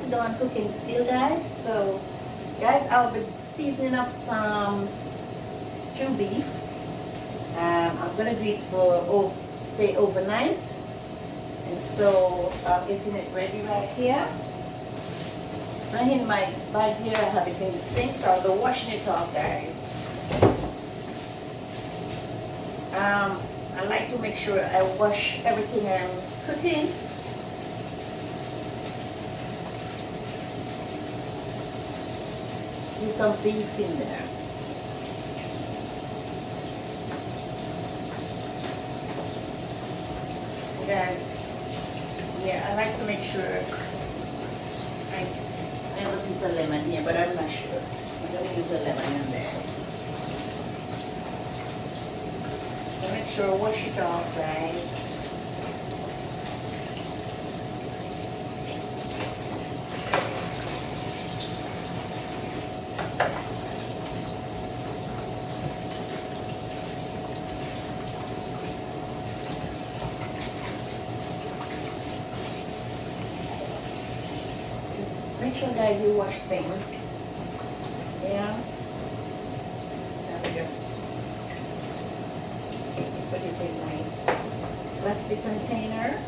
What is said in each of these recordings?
to Dawn Cooking Skill, guys. So, guys, I'll be seasoning up some stew beef. I'm gonna do it for stay overnight, and so I'm getting it ready right here. So in my bag here, I have it in the sink, so I'll be washing it off, guys. I like to make sure I wash everything I'm cooking. There's some beef in there. Guys, yeah, I like to make sure I have a piece of lemon here, but I'm not sure. I'm going to use a lemon in there. So make sure wash it off, guys. Make sure, guys, you wash things. Yeah. Now just put it in my plastic container.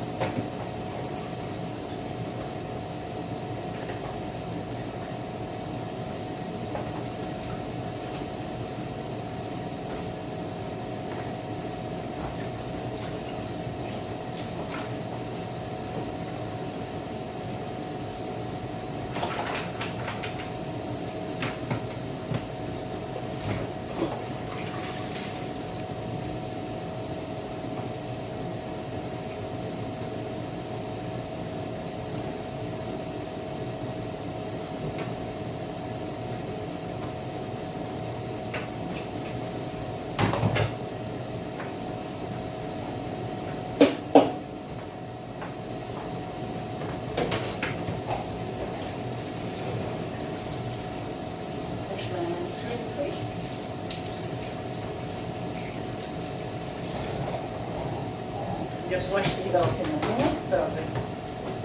Just wash these out in a minute, so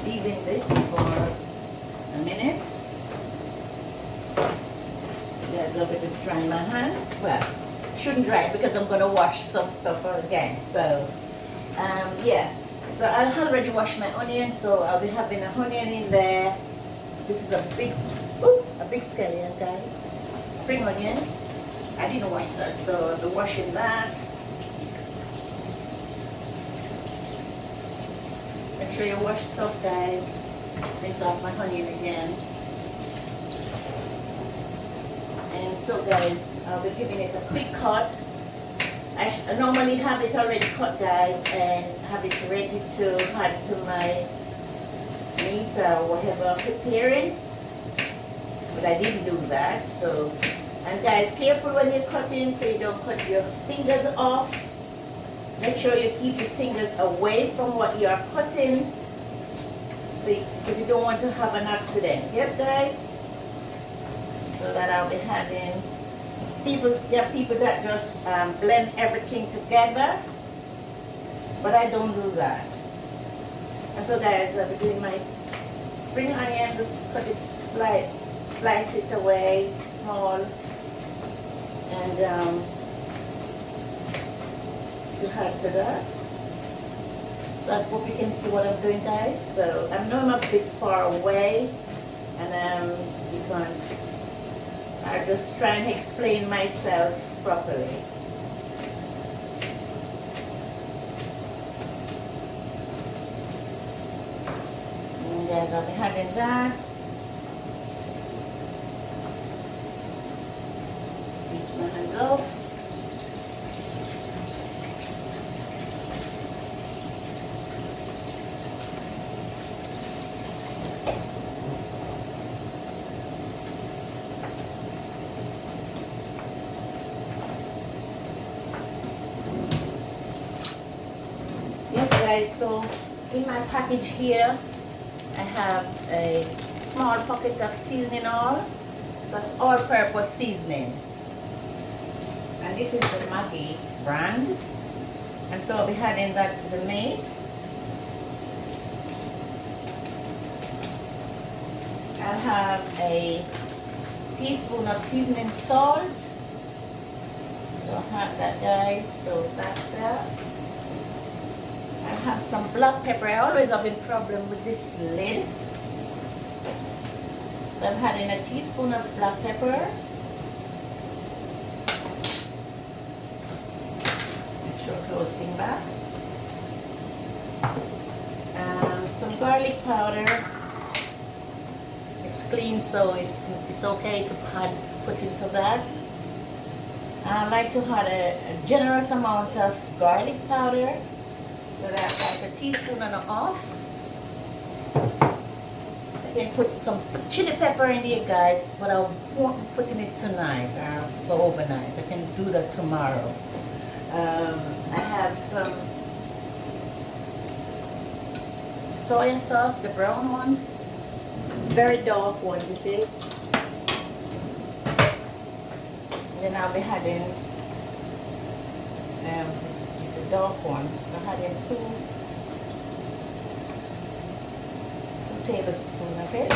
leaving this for a minute. Guys, I'll be just drying my hands. Well, shouldn't dry because I'm gonna wash some stuff again. So, yeah. So I already washed my onion, so I'll be having a onion in there. This is a big scallion, guys. Spring onion. I didn't wash that, so I'll be washing that. Make sure you wash stuff, guys. Rinse off my onion again. And so, guys, I'll be giving it a quick cut. I normally have it already cut, guys, and have it ready to add to my meat or whatever I'm preparing. But I didn't do that. So, and guys, careful when you're cutting so you don't cut your fingers off. Make sure you keep your fingers away from what you are cutting, because you don't want to have an accident. Yes, guys? So that I'll be having there are people that just blend everything together, but I don't do that. And so, guys, I'll be doing my spring onion, just cut it slice it away small, and to add to that. So I hope you can see what I'm doing, guys. So I know I'm a bit far away, and you can't. I just try and explain myself properly. And guys, I'll be having that. Rinse my hands off. Yes, guys, so in my package here, I have a small pocket of seasoning oil. So it's all-purpose seasoning. And this is the Maggi brand. And so I'll be adding that to the meat. I have a teaspoon of seasoning salt. So I have that, guys. So that's that. I have some black pepper. I always have a problem with this lid. So I'm adding a teaspoon of black pepper. Make sure closing back. Some garlic powder. It's clean, so it's okay to put into that. I like to add a generous amount of garlic powder, so that's like a teaspoon and a half. I can put some chili pepper in here, guys, but I won't be putting it tonight or for overnight. I can do that tomorrow. I have some soy sauce, the brown one, very dark one this is. Then I'll be adding, it's a dark one, so I'm adding two tablespoons of it.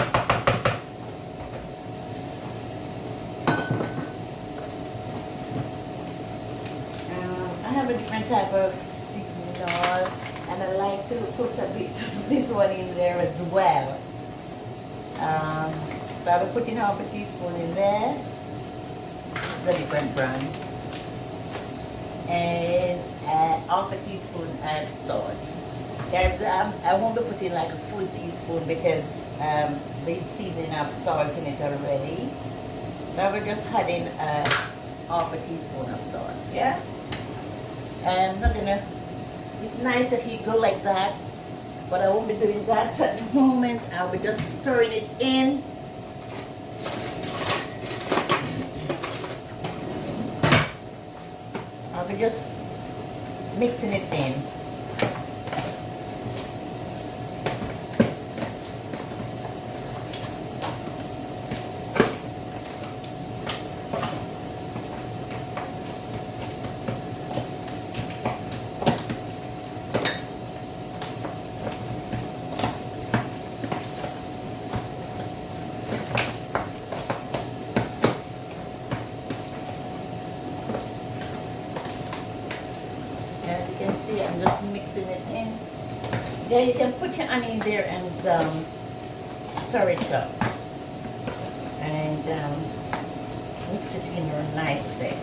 I have a different type of seasoning oil, and I like to put a bit of this one in there as well. So I'll be putting half a teaspoon in there. This is a different brand. And half a teaspoon of salt. Guys, I won't be putting like a full teaspoon because the seasoning have salt in it already. So I will just add in half a teaspoon of salt, yeah? I'm not gonna, it's nice if you go like that, but I won't be doing that at the moment. I'll be just stirring it in. I'll be just mixing it in. As you can see, I'm just mixing it in. Then you can put your onion there and stir it up. And mix it in real nicely.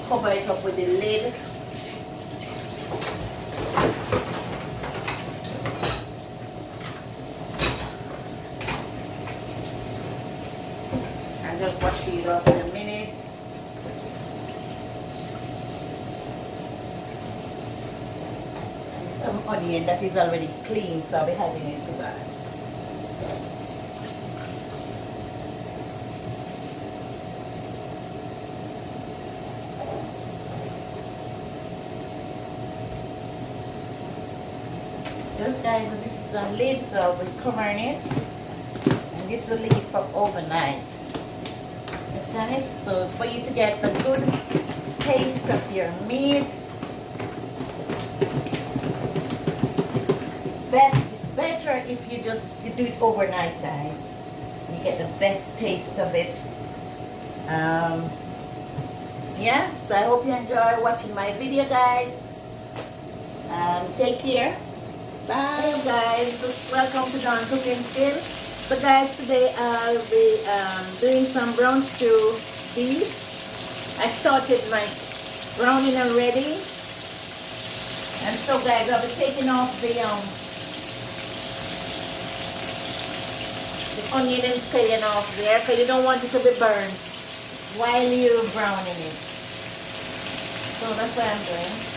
Cover it up with the lid. And just wash these off in a minute. There's some onion that is already clean, so I'll be adding it to that. Yes, guys, this is a lid, so we're covering it, and this will leave for overnight. Yes, guys, so for you to get the good taste of your meat, it's better if you do it overnight, guys. You get the best taste of it. Yeah, so I hope you enjoy watching my video, guys. Take care. Bye guys, welcome to Dawn Cooking Skills. So guys, today I'll be doing some brown stew beef. I started my browning already. And so guys, I'll be taking off the onion and staying off there because you don't want it to be burned while you're browning it. So that's what I'm doing.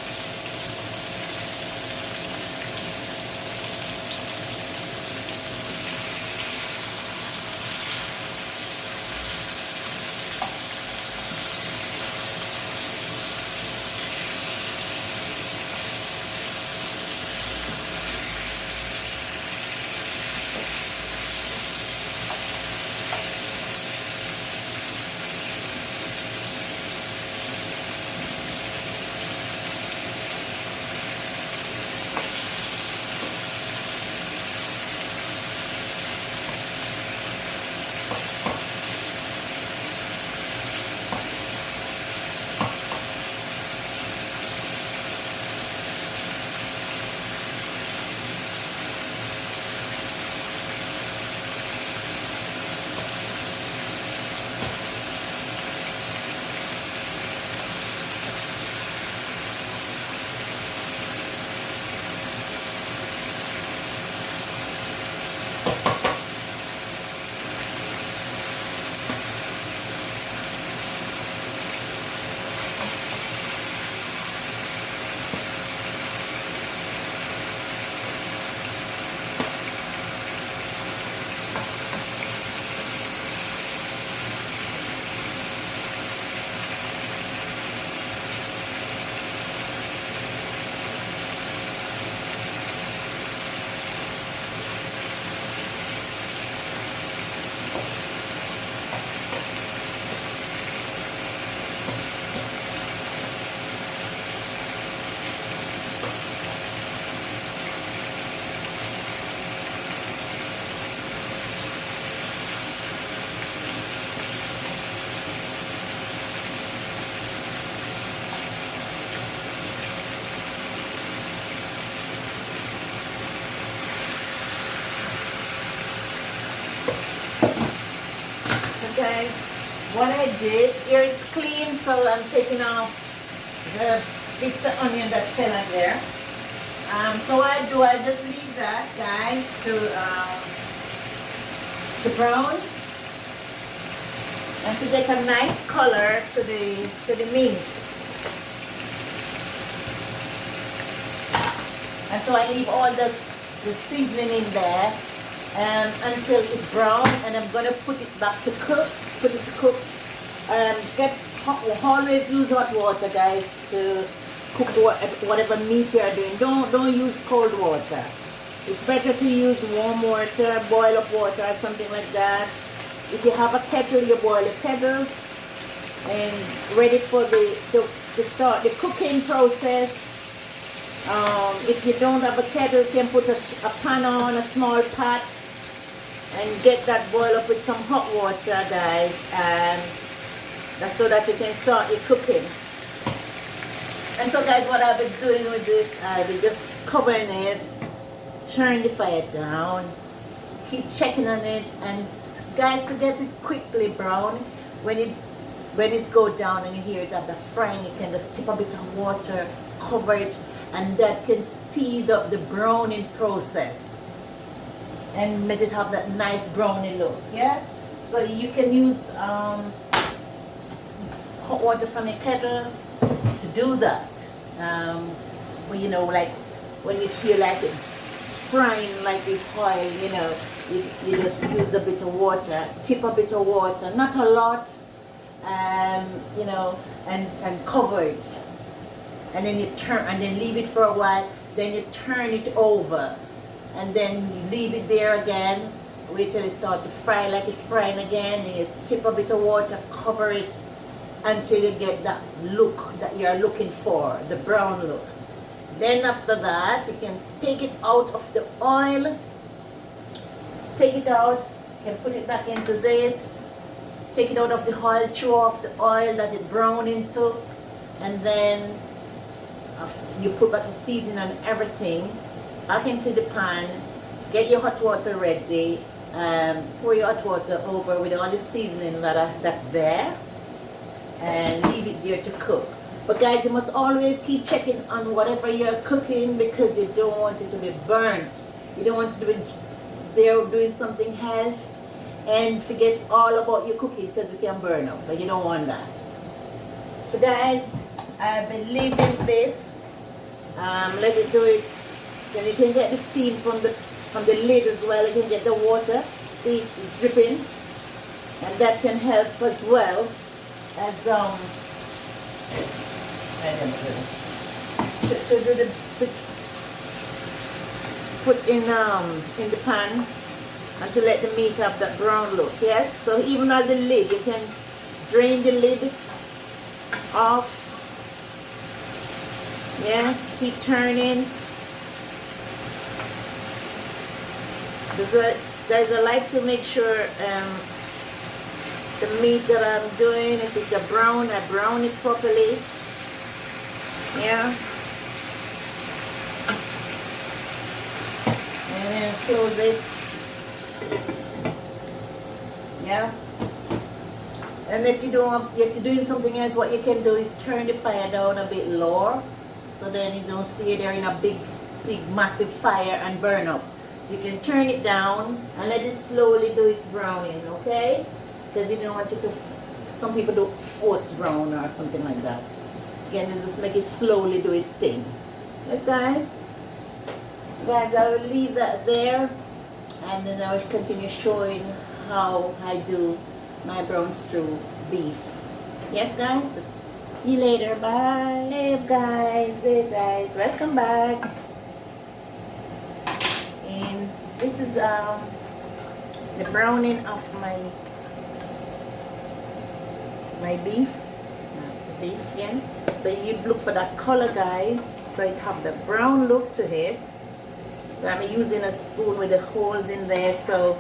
what I did, here it's clean, so I'm taking off the bits of onion that fell on there. So what I do, I just leave that, guys, to brown and to get a nice color to the meat. And so I leave all the seasoning in there until it's brown, and I'm gonna put it back to cook. Always use hot water, guys, to cook whatever meat you're doing. Don't use cold water. It's better to use warm water, boil up water or something like that. If you have a kettle, you boil a kettle and ready for to start the cooking process. If you don't have a kettle, you can put a pan on, a small pot, and get that boil up with some hot water, guys, and that's so that you can start your cooking. And so, guys, what I've been doing with this, I've been just covering it, turn the fire down, keep checking on it, and guys, to get it quickly brown, when it go down and you hear it at the frying, you can just tip a bit of water, cover it, and that can speed up the browning process and make it have that nice browny look. Yeah, so you can use hot water from a kettle to do that. Well, you know, like when you feel like it's frying like with oil, you know, you just use a bit of water, tip a bit of water, not a lot, you know, and cover it. And then you turn, and then leave it for a while, then you turn it over, and then you leave it there again, wait till it starts to fry like it's frying again, and you tip a bit of water, cover it, until you get that look that you're looking for, the brown look. Then after that, you can take it out of the oil, take it out, you can put it back into this, take it out of the oil, throw off the oil that it browned into, and then you put back the seasoning and everything back into the pan, get your hot water ready, pour your hot water over with all the seasoning that's there, and leave it there to cook. But guys, you must always keep checking on whatever you're cooking, because you don't want it to be burnt. You don't want it to be there doing something else and forget all about your cooking, because it can burn up, but you don't want that. So guys, I've been leaving this, let it do it. Then you can get the steam from the lid as well. You can get the water. See, it's dripping, and that can help as well as to put in the pan and to let the meat have that brown look. Yes. So even on the lid, you can drain the lid off. Yeah, keep turning. Guys, I like to make sure the meat that I'm doing, if it's a brown, I brown it properly. Yeah. And then close it. Yeah. And if you're doing something else, what you can do is turn the fire down a bit lower, so then it don't stay there in a big massive fire and burn up. So you can turn it down and let it slowly do its browning, okay? Because you don't want it to, some people do force brown or something like that. Again, you just make it slowly do its thing. Yes, guys? So guys, I will leave that there, and then I will continue showing how I do my brown stew beef. Yes, guys? See you later. Bye. Hey guys, welcome back. And this is the browning of my beef. Yeah. So you look for that color, guys, so it have the brown look to it. So I'm using a spoon with the holes in there, so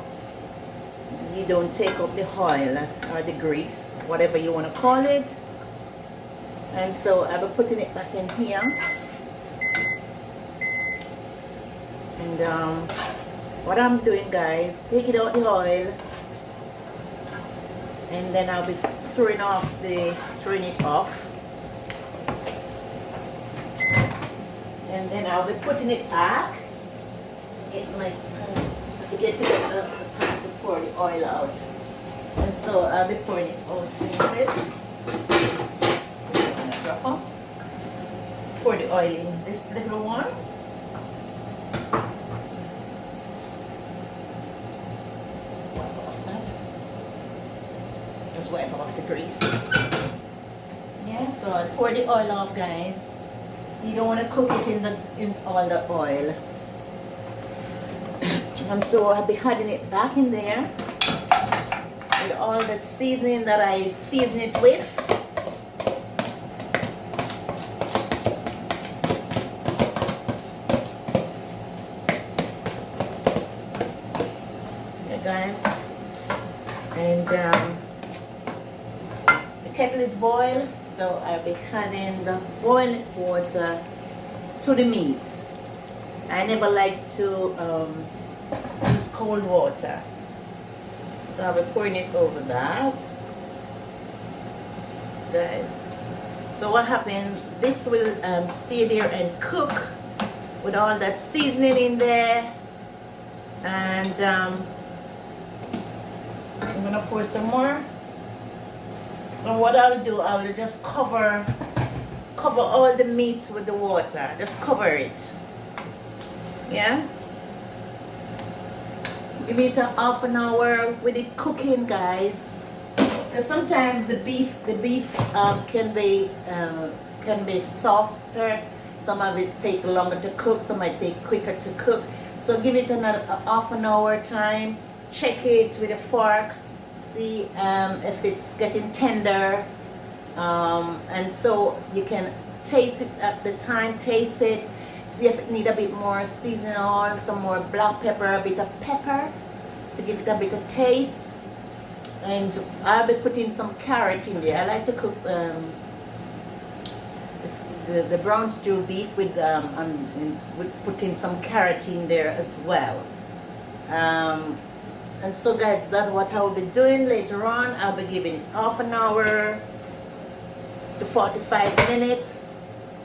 you don't take up the oil or the grease, whatever you want to call it. And so I'll be putting it back in here. And what I'm doing, guys, take it out the oil, and then I'll be throwing it off. And then I'll be putting it back. I forget to get the pan to pour the oil out. And so I'll be pouring it out in this. Let's pour the oil in this little one. Wipe off that. Just wipe off the grease. Yeah, so I'll pour the oil off, guys. You don't want to cook it in all the oil. And so I'll be adding it back in there with all the seasoning that I season it with. Yeah, guys. And the kettle is boiled, so I'll be adding the boiling water to the meat. I never like to use cold water, so I'll be pouring it over that, guys. So what happened, this will stay there and cook with all that seasoning in there. And I'm gonna pour some more. So what I'll do, I will just cover all the meat with the water. Just cover it. Yeah. Give it a half an hour with it cooking, guys. Because sometimes the beef can be softer. Some of it take longer to cook. Some might take quicker to cook. So give it another half an hour time. Check it with a fork. See if it's getting tender. And so you can taste it at the time. Taste it. See if it need a bit more seasoning oil, some more black pepper, a bit of pepper to give it a bit of taste. And I'll be putting some carrot in there. I like to cook the brown stew beef with putting some carrot in there as well. And so, guys, that's what I will be doing later on. I'll be giving it half an hour to 45 minutes.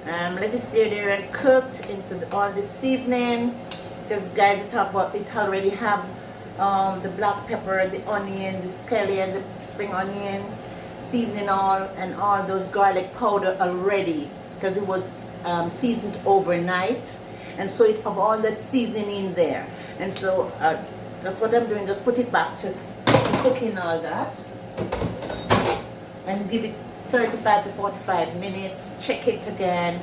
Let it stay there and cooked into all the seasoning, because guys, it already have the black pepper, the onion, the scallion, the spring onion, seasoning and all those garlic powder already, because it was seasoned overnight, and so it have all the seasoning in there. And so that's what I'm doing. Just put it back to cooking all that, and give it 35 to 45 minutes. Check it again.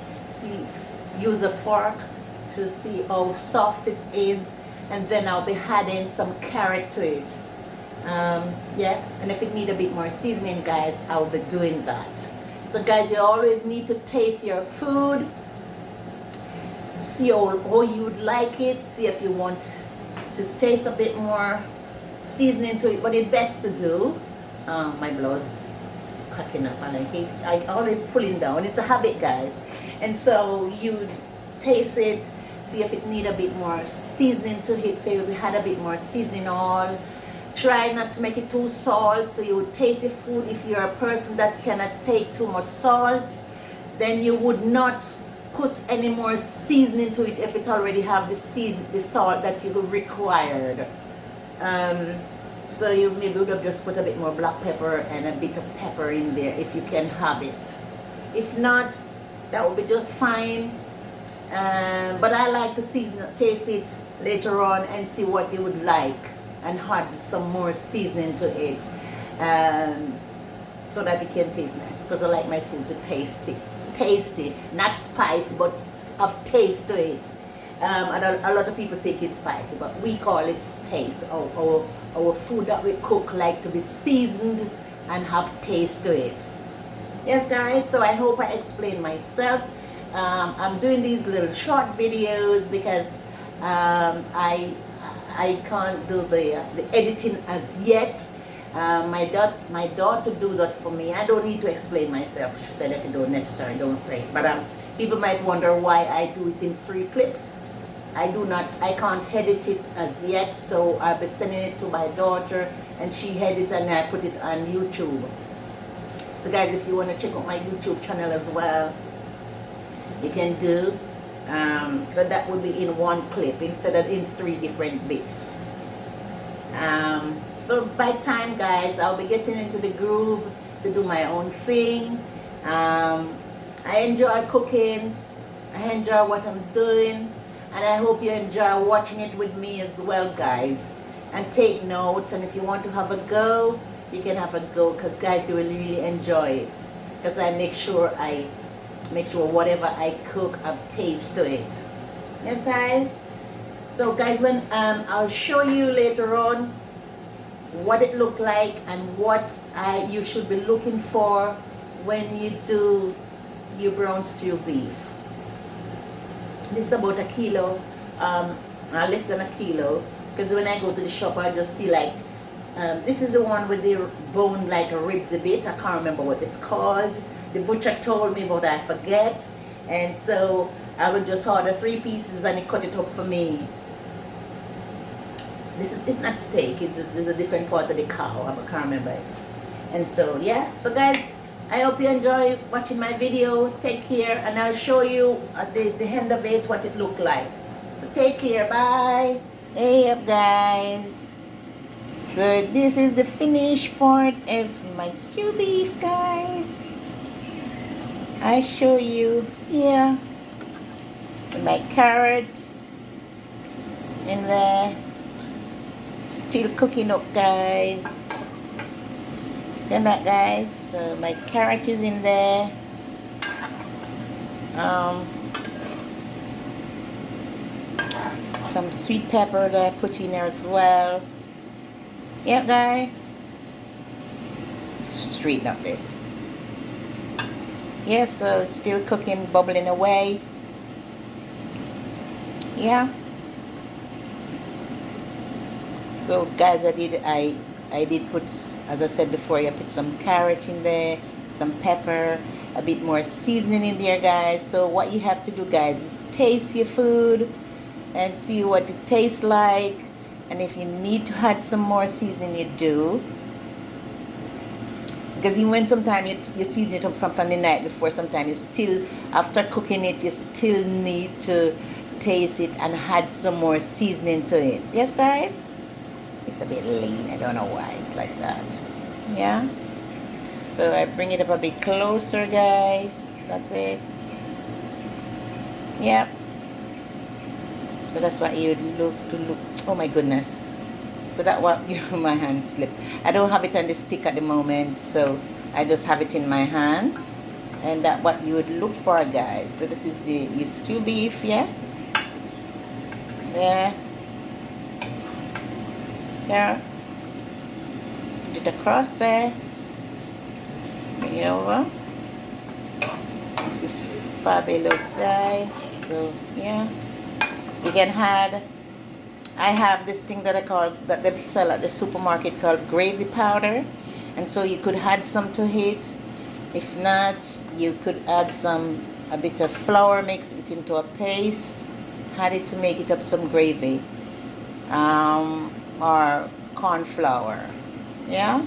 Use a fork to see how soft it is, and then I'll be adding some carrot to it. Yeah, and if it need a bit more seasoning, guys, I'll be doing that. So, guys, you always need to taste your food. See how you would like it. See if you want to taste a bit more seasoning to it. What it's best to do. My blouse cracking up, and I always pulling down. It's a habit, guys. And so you taste it, see if it need a bit more seasoning to it. Say we had a bit more seasoning on. Try not to make it too salt, so you would taste the food. If you're a person that cannot take too much salt, then you would not put any more seasoning to it if it already have the salt that you required. So you maybe would have just put a bit more black pepper and a bit of pepper in there if you can have it. If not, that would be just fine. But I like to taste it later on and see what you would like, and add some more seasoning to it, so that it can taste nice. Because I like my food to tasty, not spicy, but of taste to it. And a lot of people think it's spicy, but we call it taste. Our food that we cook like to be seasoned and have taste to it. Yes, guys, so I hope I explained myself. I'm doing these little short videos because I can't do the editing as yet. My daughter do that for me. I don't need to explain myself. She said if you don't necessarily, don't say it. But people might wonder why I do it in 3 clips. I can't edit it as yet, so I'll be sending it to my daughter, and she edits and I put it on YouTube. So guys, if you want to check out my YouTube channel as well, you can do. So that would be in one clip instead of in 3 different bits. So by time, guys, I'll be getting into the groove to do my own thing. I enjoy cooking. I enjoy what I'm doing, and I hope you enjoy watching it with me as well, guys. And take note, and if you want to have a go, you can have a go, because guys, you will really enjoy it, because I make sure whatever I cook have taste to it. Yes, guys. So guys, when I'll show you later on what it looked like and what you should be looking for when you do your brown stew beef. This is about a kilo, less than a kilo, because when I go to the shop, I just see like, this is the one with the bone like a ribs a bit. I can't remember what it's called. The butcher told me, but I forget. And so I would just order 3 pieces and he cut it up for me. It's not steak, it's a different part of the cow. I can't remember it. And so yeah, so guys, I hope you enjoy watching my video. Take care, and I'll show you at the end of it what it looked like. So take care, bye. Hey up, guys. So this is the finished part of my stew beef, guys. I show you here my carrot in there, still cooking up, guys. Come back, guys. So my carrot is in there. Some sweet pepper that I put in there as well. Yep, guys. Straighten up this. Yeah, so it's still cooking, bubbling away. Yeah. So guys, I did put, as I said before, I put some carrot in there, some pepper, a bit more seasoning in there, guys. So what you have to do, guys, is taste your food and see what it tastes like. And if you need to add some more seasoning, you do. Because even when sometimes you season it up from the night before, sometimes you still, after cooking it, you still need to taste it and add some more seasoning to it. Yes, guys? It's a bit lean. I don't know why it's like that. Yeah? So I bring it up a bit closer, guys. That's it. Yep. So that's what you'd love to look. Oh my goodness. So that what my hand slipped. I don't have it on the stick at the moment, so I just have it in my hand. And that what you would look for, guys. So this is your stew beef, yes? There. There. Put it across there. Bring it over. This is fabulous, guys. So yeah. You can add, I have this thing that I call, that they sell at the supermarket called gravy powder. And so you could add some to it. If not, you could add a bit of flour, mix it into a paste, add it to make it up some gravy. Or corn flour. Yeah?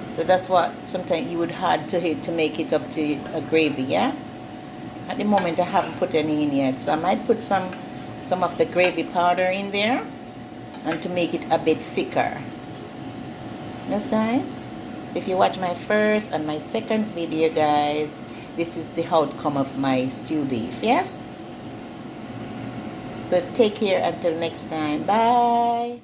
So that's what sometimes you would add to it to make it up to a gravy, yeah? At the moment I haven't put any in yet, so I might put some of the gravy powder in there and to make it a bit thicker. Yes, guys? If you watch my first and my second video, guys, this is the outcome of my stew beef, yes? So take care until next time. Bye.